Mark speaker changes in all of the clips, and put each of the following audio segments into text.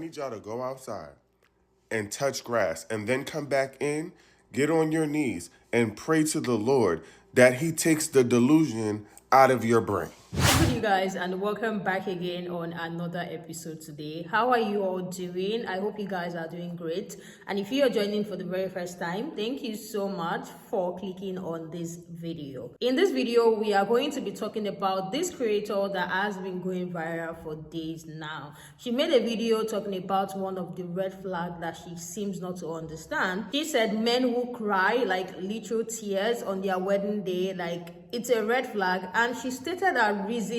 Speaker 1: need y'all to go outside and touch grass and then come back in, get on your knees and pray to the Lord that he takes the delusion out of your brain.
Speaker 2: Good you guys, and welcome back again on another episode today. How are you all doing? I hope you guys are doing great. And if you are joining for the very first time, thank you so much for clicking on this video. In this video, we are going to be talking about this creator that has been going viral for days now. She made a video talking about one of the red flags that she seems not to understand. She said men who cry like literal tears on their wedding day, like it's a red flag, and she stated a reason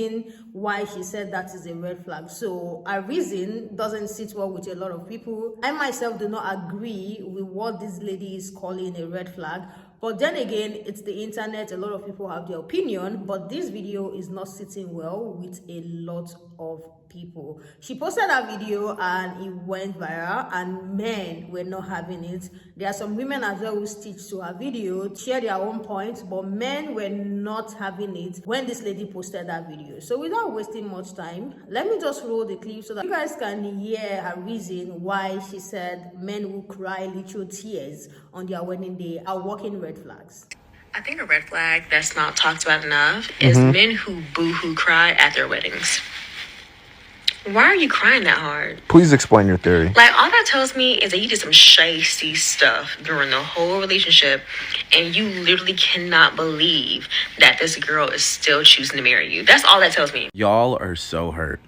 Speaker 2: why she said that is a red flag. So a reason doesn't sit well with a lot of people. I myself do not agree with what this lady is calling a red flag, but then again, it's the internet. A lot of people have their opinion, but this video is not sitting well with a lot of people. She posted a video and it went viral, and men were not having it. There are some women as well who stitched to her video, share their own points, but men were not having it when this lady posted that video. So without wasting much time, let me just roll the clip so that you guys can hear her reason why she said men who cry literal tears on their wedding day are walking red flags.
Speaker 3: I think a red flag that's not talked about enough is men who boo-hoo cry at their weddings. Why are you crying that hard?
Speaker 4: Please explain your theory.
Speaker 3: Like, all that tells me is that you did some shady stuff during the whole relationship, and you literally cannot believe that this girl is still choosing to marry you. That's all that tells me.
Speaker 4: Y'all are so hurt.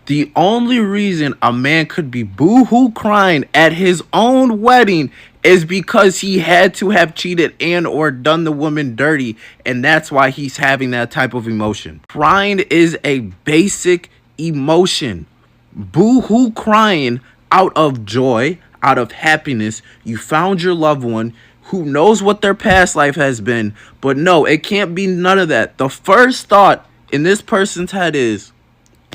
Speaker 4: The only reason a man could be boo-hoo crying at his own wedding is because he had to have cheated and or done the woman dirty, and that's why he's having that type of emotion. Crying is a basic emotion. Boo-hoo crying out of joy, out of happiness. You found your loved one. Who knows what their past life has been, but no, it can't be none of that. The first thought in this person's head is,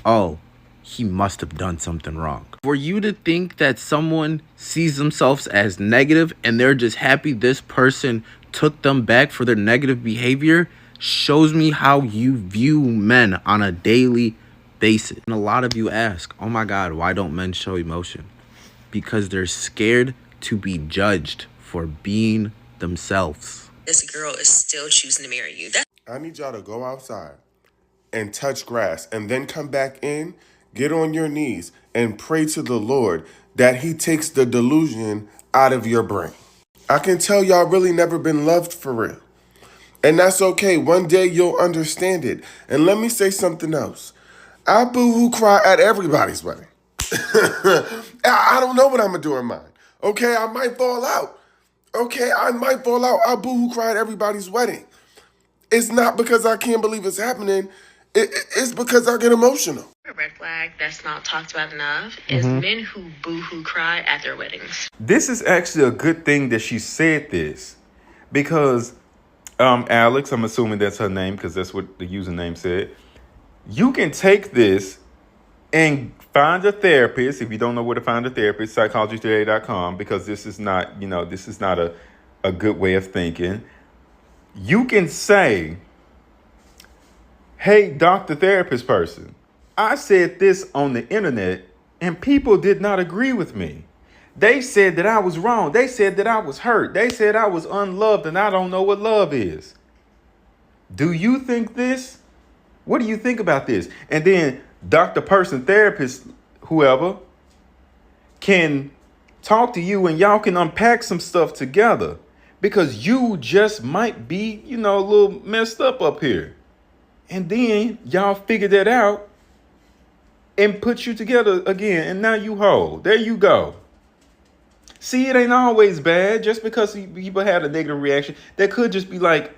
Speaker 4: oh, he must have done something wrong. For you to think that someone sees themselves as negative and they're just happy this person took them back for their negative behavior shows me how you view men on a daily basis. And a lot of you ask, oh my God, why don't men show emotion? Because they're scared to be judged for being themselves.
Speaker 3: This girl is still choosing to marry you.
Speaker 1: I need y'all to go outside and touch grass and then come back in, get on your knees and pray to the Lord that he takes the delusion out of your brain. I can tell y'all really never been loved for real. And that's okay. One day you'll understand it. And let me say something else. I boo-hoo cry at everybody's wedding. I don't know what I'm going to do in mine. Okay, I might fall out. I boo-hoo cry at everybody's wedding. It's not because I can't believe it's happening. It's because I get emotional.
Speaker 3: A red flag that's not talked about enough is men who boo-hoo cry at their weddings.
Speaker 5: This is actually a good thing that she said this, because Alex, I'm assuming that's her name because that's what the username said. You can take this and find a therapist. If you don't know where to find a therapist, psychologytoday.com, because this is not a good way of thinking. You can say, hey, doctor, therapist person, I said this on the internet and people did not agree with me. They said that I was wrong. They said that I was hurt. They said I was unloved and I don't know what love is. Do you think this? What do you think about this? And then doctor, person, therapist, whoever can talk to you and y'all can unpack some stuff together, because you just might be, a little messed up here. And then y'all figure that out and put you together again. And now you whole. There you go. See, it ain't always bad. Just because people had a negative reaction, that could just be like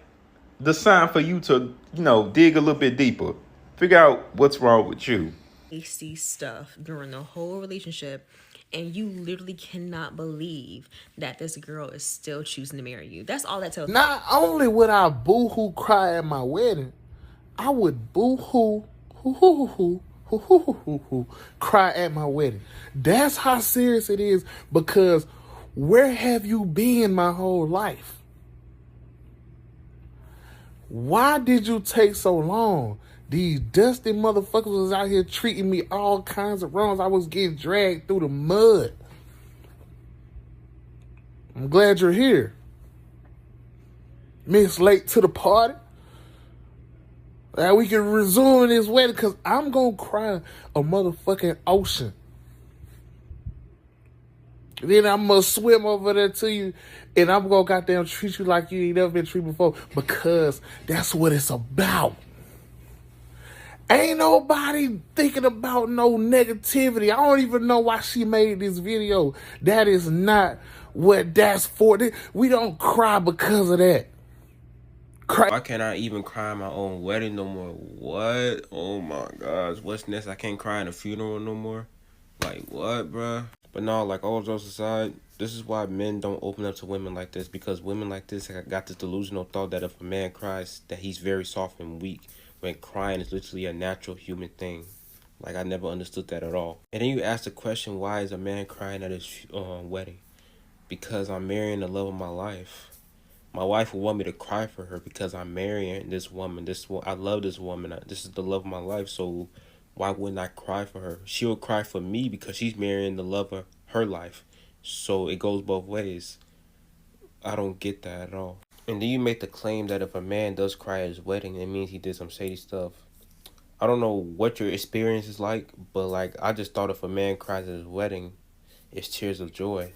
Speaker 5: the sign for you to, dig a little bit deeper. Figure out what's wrong with you.
Speaker 3: Shady stuff during the whole relationship, and you literally cannot believe that this girl is still choosing to marry you. That's all that tells me.
Speaker 6: Not only would I boo-hoo cry at my wedding, I would boo-hoo, cry at my wedding. That's how serious it is, because where have you been my whole life? Why did you take so long? These dusty motherfuckers was out here treating me all kinds of wrongs. I was getting dragged through the mud. I'm glad you're here. Miss late to the party. Now we can resume this wedding because I'm going to cry a motherfucking ocean. Then I'm going to swim over there to you and I'm going to goddamn treat you like you ain't never been treated before because that's what it's about. Ain't nobody thinking about no negativity. I don't even know why she made this video. That is not what that's for. We don't cry because of that.
Speaker 7: Why can't I even cry at my own wedding no more? What? Oh my gosh. What's next? I can't cry at a funeral no more? Like, what, bruh? But no, like, all jokes aside, this is why men don't open up to women like this. Because women like this got this delusional thought that if a man cries, that he's very soft and weak. When crying is literally a natural human thing. Like, I never understood that at all. And then you ask the question, why is a man crying at his wedding? Because I'm marrying the love of my life. My wife will want me to cry for her because I'm marrying this woman. I love this woman. This is the love of my life. So why wouldn't I cry for her? She'll cry for me because she's marrying the love of her life. So it goes both ways. I don't get that at all. And then you make the claim that if a man does cry at his wedding, it means he did some shady stuff. I don't know what your experience is like, but like I just thought if a man cries at his wedding, it's tears of joy.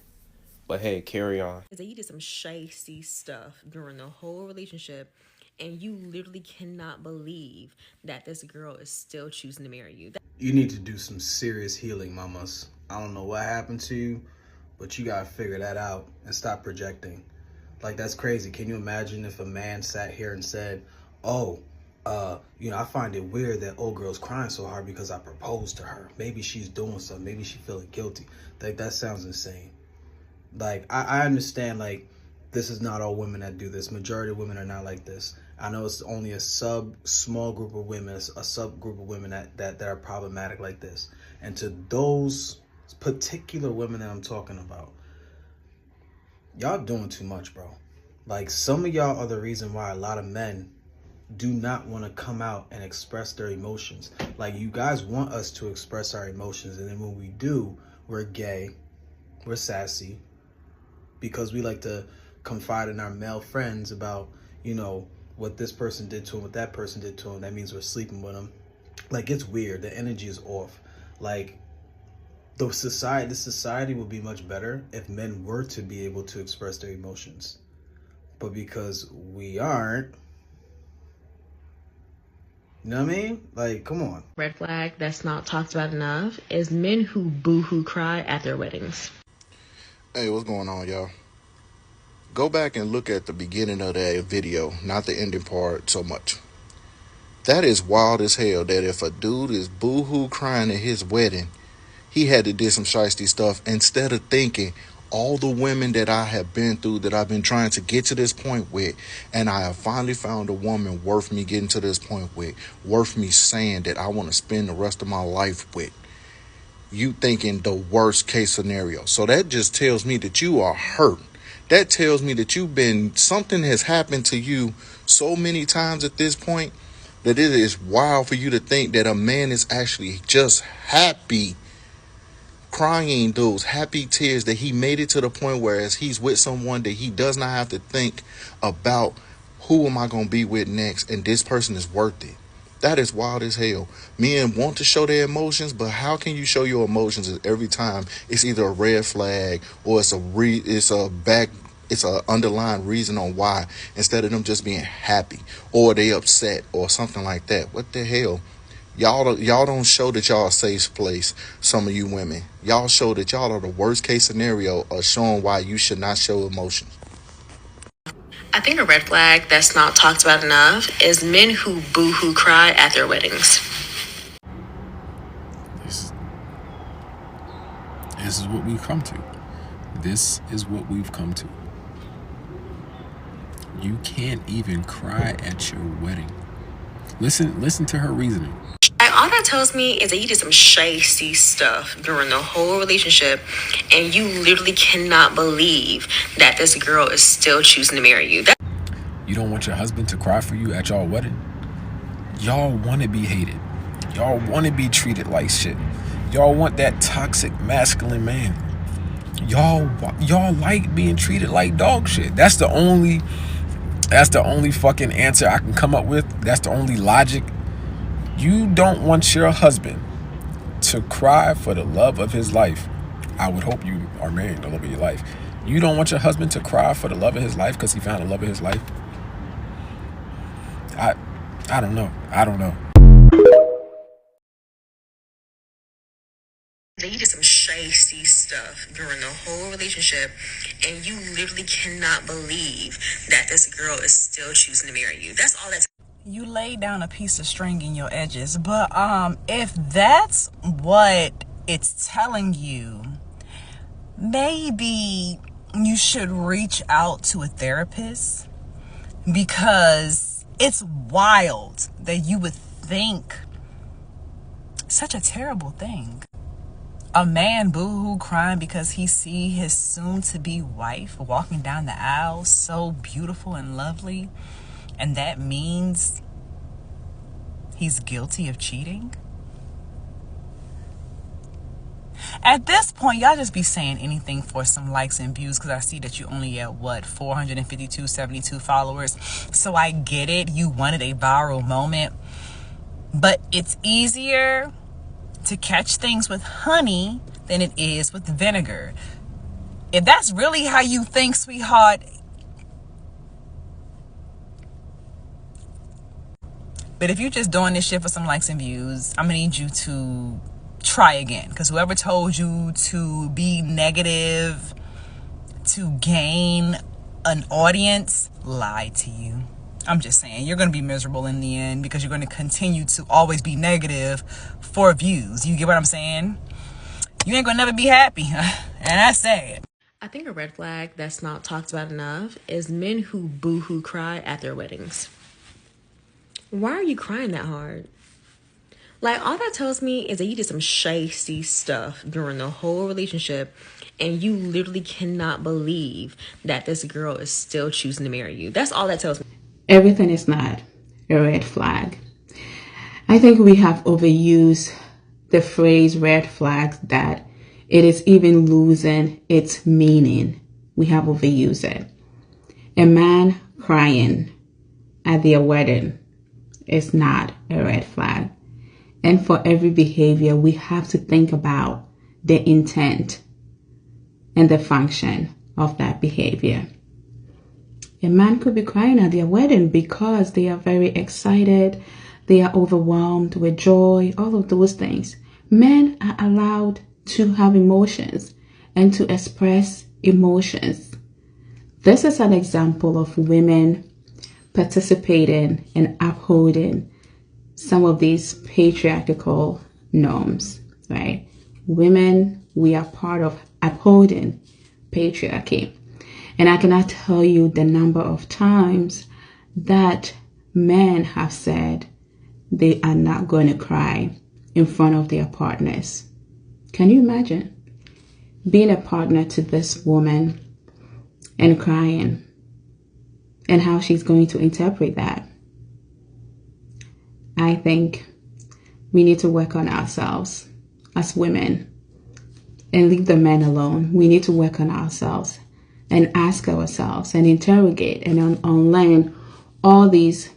Speaker 7: But hey, carry on.
Speaker 3: That you did some shady stuff during the whole relationship, and you literally cannot believe that this girl is still choosing to marry you.
Speaker 4: You need to do some serious healing, mamas. I don't know what happened to you, but you gotta figure that out and stop projecting. Like, that's crazy. Can you imagine if a man sat here and said, oh, I find it weird that old girl's crying so hard because I proposed to her. Maybe she's doing something. Maybe she's feeling guilty. Like, that sounds insane. Like, I understand, like, this is not all women that do this. Majority of women are not like this. I know it's only a small group of women, a subgroup of women that are problematic like this. And to those particular women that I'm talking about, y'all doing too much, bro. Like, some of y'all are the reason why a lot of men do not want to come out and express their emotions. Like, you guys want us to express our emotions, and then when we do, we're gay, we're sassy, because we like to confide in our male friends about, what this person did to him, what that person did to him. That means we're sleeping with him. Like, it's weird. The energy is off. Like, the society would be much better if men were to be able to express their emotions. But because we aren't, you know what I mean? Like, come on.
Speaker 3: Red flag that's not talked about enough is men who boo-hoo cry at their weddings.
Speaker 8: Hey, what's going on, y'all? Go back and look at the beginning of that video, not the ending part so much. That is wild as hell that if a dude is boo-hoo crying at his wedding, he had to do some shiesty stuff instead of thinking all the women that I have been through, that I've been trying to get to this point with, and I have finally found a woman worth me getting to this point with, worth me saying that I want to spend the rest of my life with. You thinking the worst case scenario. So that just tells me that you are hurt. That tells me that something has happened to you so many times at this point that it is wild for you to think that a man is actually just happy, crying those happy tears that he made it to the point where he's with someone that he does not have to think about who am I going to be with next, and this person is worth it. That is wild as hell. Men want to show their emotions, but how can you show your emotions if every time it's either a red flag or it's a underlying reason on why, instead of them just being happy or they upset or something like that? What the hell? Y'all don't show that y'all a safe place. Some of you women, y'all show that y'all are the worst case scenario of showing why you should not show emotions.
Speaker 3: I think a red flag that's not talked about enough is men who boo-hoo cry at their weddings.
Speaker 9: This is what we've come to. This is what we've come to. You can't even cry at your wedding. Listen to her reasoning.
Speaker 3: Like, all that tells me is that you did some shady stuff during the whole relationship, and you literally cannot believe that this girl is still choosing to marry you.
Speaker 9: You don't want your husband to cry for you at your wedding? Y'all want to be hated. Y'all want to be treated like shit. Y'all want that toxic masculine man. Y'all like being treated like dog shit. That's the only fucking answer I can come up with. That's the only logic. You don't want your husband to cry for the love of his life. I would hope you are marrying the love of your life. You don't want your husband to cry for the love of his life because he found the love of his life. I don't know. I don't know.
Speaker 3: That you did some shady stuff during the whole relationship, and you literally cannot believe that this girl is still choosing to marry you. That's all that's.
Speaker 10: You lay down a piece of string in your edges, but if that's what it's telling you, maybe you should reach out to a therapist, because it's wild that you would think such a terrible thing. A man boo-hoo crying because he see his soon-to-be wife walking down the aisle so beautiful and lovely, and that means he's guilty of cheating? At this point, y'all just be saying anything for some likes and views, because I see that you only at 452, followers. So I get it. You wanted a viral moment, but it's easier to catch things with honey than it is with vinegar. If that's really how you think, sweetheart, but if you're just doing this shit for some likes and views, I'm gonna need you to try again, because whoever told you to be negative to gain an audience lied to you. I'm just saying, you're going to be miserable in the end, because you're going to continue to always be negative for views. You get what I'm saying? You ain't going to never be happy. And that's sad.
Speaker 3: I think a red flag that's not talked about enough is men who boo-hoo cry at their weddings. Why are you crying that hard? Like, all that tells me is that you did some shady stuff during the whole relationship, and you literally cannot believe that this girl is still choosing to marry you. That's all that tells me.
Speaker 11: Everything is not a red flag. I think we have overused the phrase red flags, that it is even losing its meaning. We have overused it. A man crying at their wedding is not a red flag. And for every behavior, we have to think about the intent and the function of that behavior. A man could be crying at their wedding because they are very excited, they are overwhelmed with joy, all of those things. Men are allowed to have emotions and to express emotions. This is an example of women participating and upholding some of these patriarchal norms, right? Women, we are part of upholding patriarchy. And I cannot tell you the number of times that men have said they are not going to cry in front of their partners. Can you imagine being a partner to this woman and crying, and how she's going to interpret that? I think we need to work on ourselves as women and leave the men alone. We need to work on ourselves and ask ourselves and interrogate and unlearn all these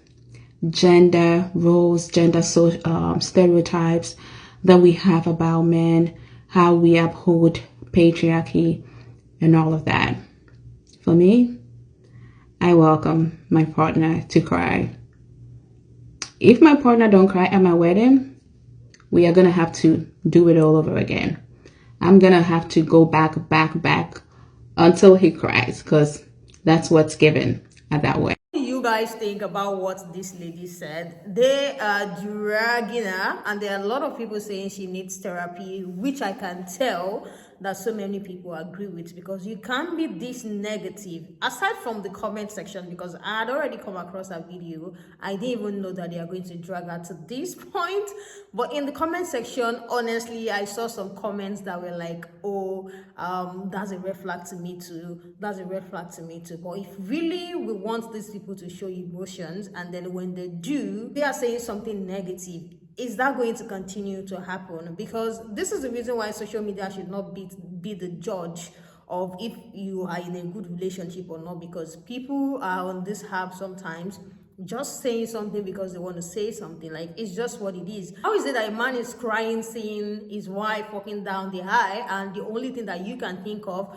Speaker 11: gender roles, stereotypes that we have about men, how we uphold patriarchy and all of that. For me, I welcome my partner to cry. If my partner don't cry at my wedding, we are going to have to do it all over again. I'm going to have to go back until he cries, because that's what's given at that wedding.
Speaker 2: What do you guys think about what this lady said? They are dragging her, and there are a lot of people saying she needs therapy, which I can tell that so many people agree with, because you can't be this negative. Aside from the comment section, because I had already come across that video, I didn't even know that they are going to drag her to this point. But in the comment section, honestly, I saw some comments that were like, oh, that's a red flag to me too, that's a red flag to me too. But if really we want these people to show emotions, and then when they do, they are saying something negative, is that going to continue to happen? Because this is the reason why social media should not be the judge of if you are in a good relationship or not, because people are on this app sometimes just saying something because they want to say something. Like, it's just what it is. How is it that a man is crying seeing his wife walking down the aisle, and the only thing that you can think of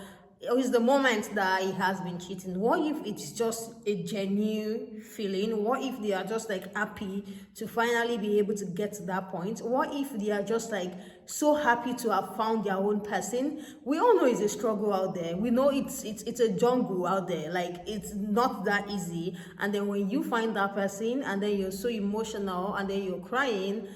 Speaker 2: is the moment that he has been cheating? What if it's just a genuine feeling? What if they are just like happy to finally be able to get to that point? What if they are just like so happy to have found their own person? We all know it's a struggle out there. We know it's a jungle out there. Like, it's not that easy. And then when you find that person, and then you're so emotional, and then you're crying,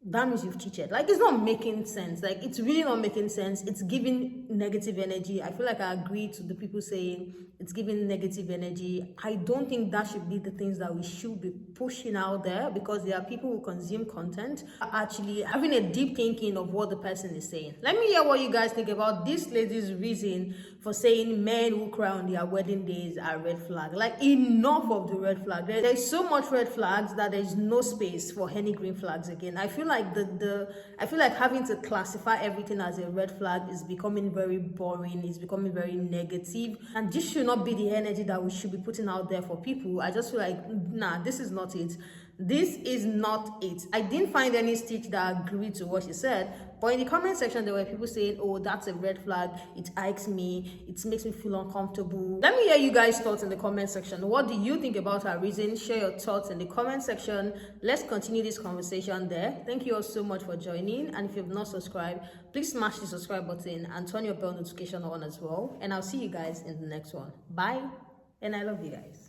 Speaker 2: that means you've cheated. Like, it's not making sense. Like, it's really not making sense. It's giving negative energy. I feel like I agree to the people saying it's giving negative energy. I don't think that should be the things that we should be pushing out there, because there are people who consume content actually having a deep thinking of what the person is saying. Let me hear what you guys think about this lady's reason for saying men who cry on their wedding days are red flag. Like, enough of the red flag. There's so much red flags that there's no space for any green flags again. I feel like I feel like having to classify everything as a red flag is becoming very boring. It's becoming very negative, and this should not be the energy that we should be putting out there for people. I just feel like, nah, this is not it. This is not it. I didn't find any stitch that agreed to what she said, but in the comment section there were people saying, oh, that's a red flag, it irks me, it makes me feel uncomfortable. Let me hear you guys' thoughts in the comment section. What do you think about her reason? Share your thoughts in the comment section. Let's continue this conversation there. Thank you all so much for joining, and if you've not subscribed, please smash the subscribe button and turn your bell notification on as well, and I'll see you guys in the next one. Bye, and I love you guys.